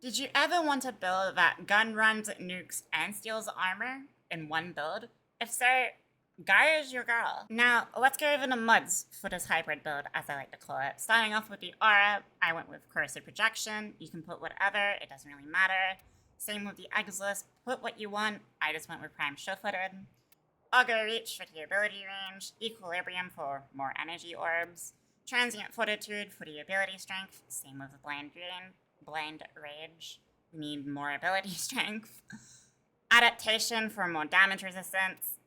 Did you ever want to build that gun runs, nukes, and steals armor in one build? If so, Gyre's your girl. Now, let's go over the mods for this hybrid build, as I like to call it. Starting off with the aura, I went with corrosive projection. You can put whatever, it doesn't really matter. Same with the exilus, put what you want. I just went with prime sure-footed. Augur reach for the ability range, equilibrium for more energy orbs, transient fortitude for the ability strength, same with the blind rage. We need more ability strength. Adaptation for more damage resistance.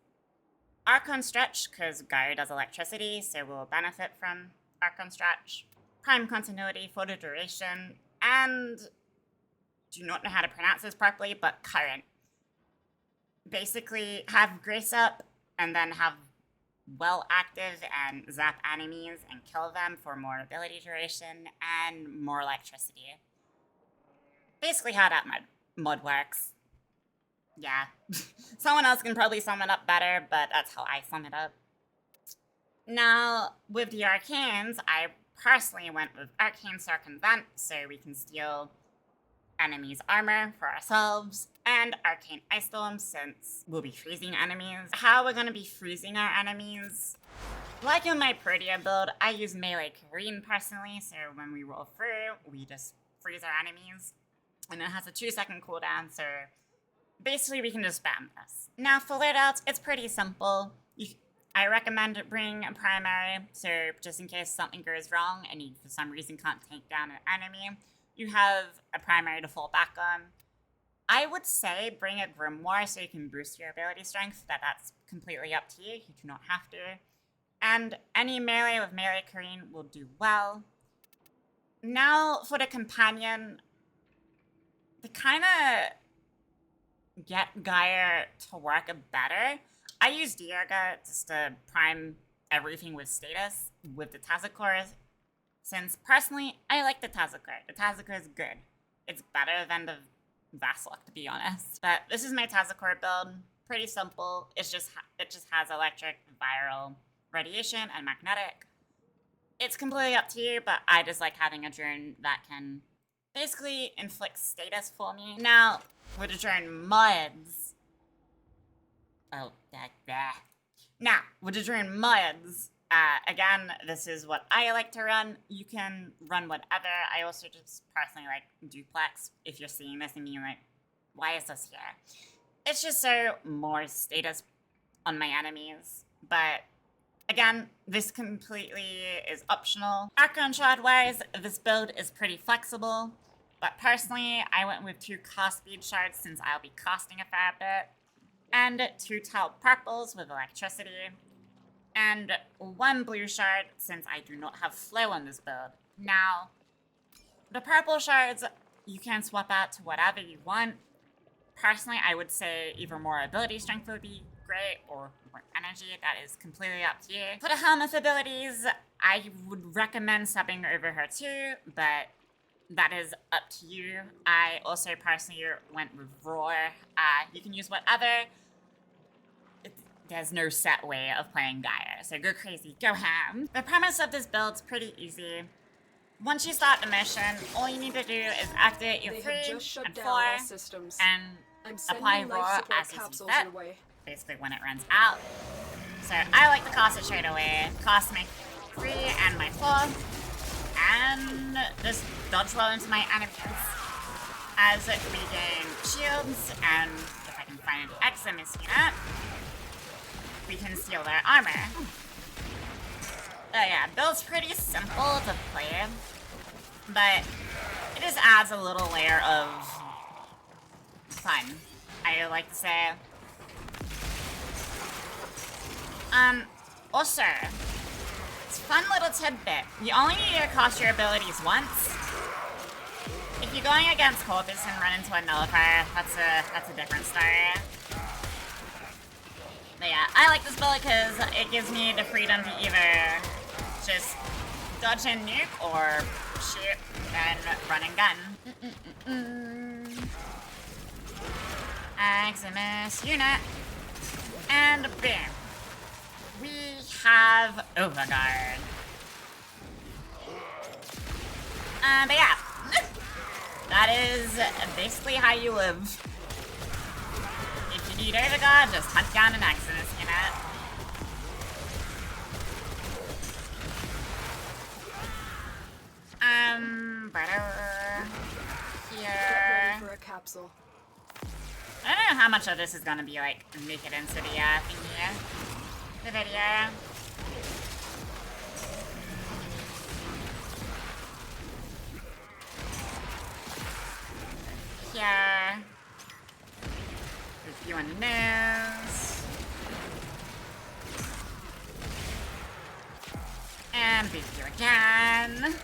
Archon stretch, because Gyre does electricity, so we'll benefit from Archon stretch. Prime continuity for the duration, and do not know how to pronounce this properly, but current. Basically, have grace up, and then have well active and zap enemies and kill them for more ability duration and more electricity. Basically how that mod works. Yeah. Someone else can probably sum it up better, but that's how I sum it up. Now, with the arcanes, I personally went with Arcane Circumvent, so we can steal enemies' armor for ourselves, and Arcane Ice Storm, since we'll be freezing enemies. How we're gonna be freezing our enemies? Like in my Protea build, I use melee Kareen personally, so when we roll through, we just freeze our enemies. And it has a 2-second cooldown, so basically we can just spam this. Now for loadouts, it's pretty simple. I recommend bringing a primary, so just in case something goes wrong and you for some reason can't take down an enemy, you have a primary to fall back on. I would say bring a Grimoire so you can boost your ability strength, that's completely up to you. You do not have to. And any melee with melee Kareen will do well. Now for the companion, to kind of get Gyre to work better, I use Diarga just to prime everything with status with the Tazakor, since personally, I like the Tazakor. The Tazakor is good. It's better than the Vasilok, to be honest. But this is my Tazakor build. Pretty simple. It just has electric, viral, radiation, and magnetic. It's completely up to you, but I just like having a drone that can basically inflict status for me. Now, with the drone mods... Now, with the drone mods, again, this is what I like to run. You can run whatever. I also just personally like duplex. If you're seeing this and being like, why is this here? It's just so more status on my enemies. But again, this completely is optional. Archon Shard wise, this build is pretty flexible. But personally, I went with 2 cast speed shards since I'll be casting a fair bit. And 2 tau purples with electricity. And 1 blue shard, since I do not have flow on this build. Now, the purple shards, you can swap out to whatever you want. Personally, I would say either more ability strength would be great, or more energy. That is completely up to you. For the Helminth abilities, I would recommend subbing over her too, but that is up to you. I also personally went with Roar. You can use whatever. There's no set way of playing Gyre, so go crazy, go ham. The premise of this build's pretty easy. Once you start the mission, all you need to do is activate your 3 and 4 and apply Roar as you see fit, basically when it runs out. So I like to cast it straight away, cast my 3 and my 4, and just dodge roll into my enemies as we gain shields, and if I can find an Eximus unit, we can steal their armor. Yeah, build's pretty simple to play, but it just adds a little layer of fun, I like to say. Also, it's a fun little tidbit. You only need to cast your abilities once. If you're going against Corpus and run into a nullifier, that's a different story. But yeah, I like this build because it gives me the freedom to either just dodge and nuke or shoot and run and gun. Eximus unit. And bam. We have Overguard. But yeah. That is basically how you live. If you need Overguard, just hunt down an Exodus unit. But over here. Get ready for a capsule. I don't know how much of this is gonna be like make it into the thingy, the video. Here. If you want to nose. And beat you again.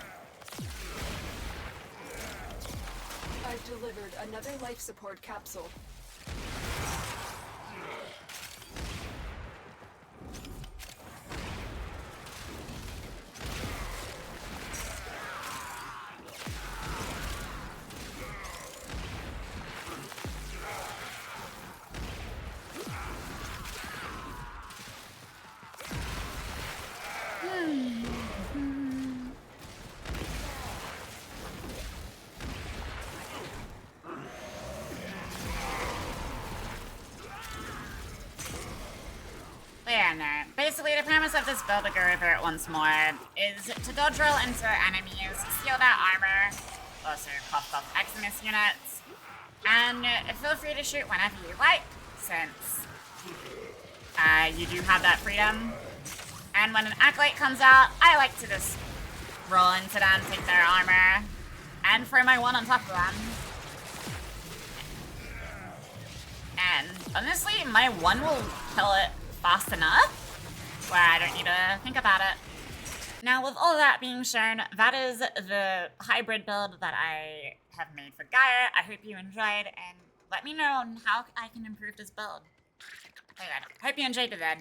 I've delivered another life support capsule. Yeah, no. Basically, the premise of this build, to go over it once more, is to dodge roll into enemies, steal their armor, also cough Eximus units, and feel free to shoot whenever you like, since you do have that freedom. And when an Acolyte comes out, I like to just roll into them, take their armor, and throw my one on top of them. And honestly, my one will kill it fast enough where I don't need to think about it. Now, with all that being shown, that is the hybrid build that I have made for Gyre. I hope you enjoyed, and let me know on how I can improve this build. Anyway, hope you enjoyed it then.